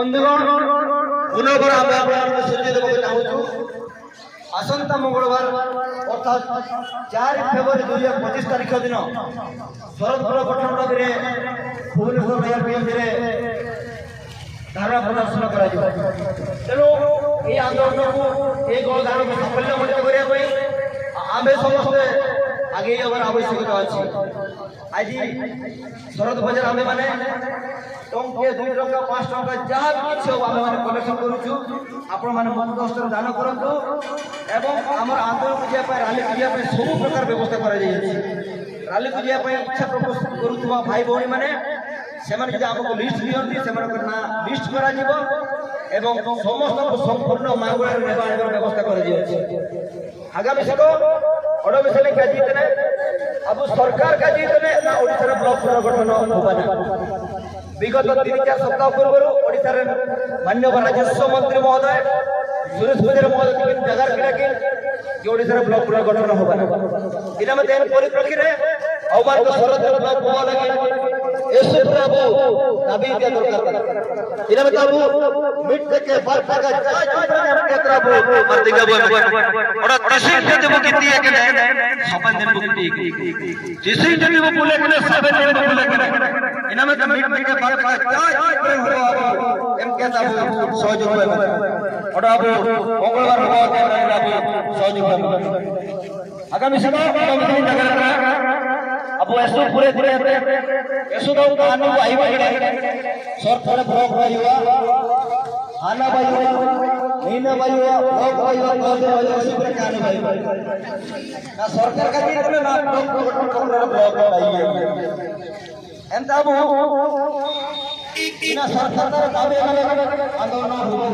बंधुगण पुनर्बार आम आपको सूचना देवाक चाहूँ आसंता मंगलवार अर्थात 4 फेब्रुआरी 2025 तारीख दिन शरद बल गठन दाबी भुवनेश्वर मेयर विरोधी धारणा प्रदर्शन कर तेणु ये आंदोलन को ये गणधारण को साफल्यमंडित करने आम समस्ते आगे जबार आवश्यकता अच्छी आज शरद बजार आम मैंने टंके 2 टंका 5 टंका जहाँ भी किसी आम मैंने कलेक्शन करुचु आपण मैंने मत दान करूँ एवं आम आंदोलन को जावाई राली को जावाई सब प्रकार व्यवस्था कर राली को जावाई इच्छा प्रकाश करुवा भाई भौणी मैंने आमको लिस्ट दिखती से ना लिस्ट कर समस्त संपूर्ण मांगुड़ा व्यवस्था कर आगामी सको अड़बिशे क्या जीतने अब सरकार का जीतने ना ओडिशा ब्लॉक पुनर्गठन होगा विगत 3-4 सप्ताह पूर्व ओडिशा माननीय राजस्व मंत्री महोदय सुरेश बजार महोदय जगार कि ओडिशा ब्लॉक पुनर्गठन होगा इना मत परिप्रेक्षी में अवमान शरद ब्लॉक होगा लगे दाबी दिया दरकार इना मत मिट के बार बार का और तहसील से जब कितनी है कि सपन दिन बुकती जिसे जब वो बोले कि सब दिन बोले कि इना में मिट के बार बार एम कहता वो सहयोग में और अब मंगलवार होगा अब सहयोग में आगामी समय कमिटी जगह अब ऐसो पूरे पूरे ऐसो तो कानून आई भाई सरकार ब्लॉक भाई हुआ आना भाई हुआ नीना भाई हुआ ब्लॉक भाई हुआ कौन ऐसे पूरे कानून भाई ना सरकार का भी करना ना ब्लॉक करना ब्लॉक भाई है एंता अब इना सरकार का दावे आंदोलन हुआ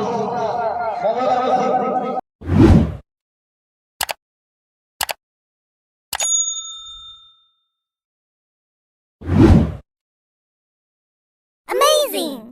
मंगलवार Amazing!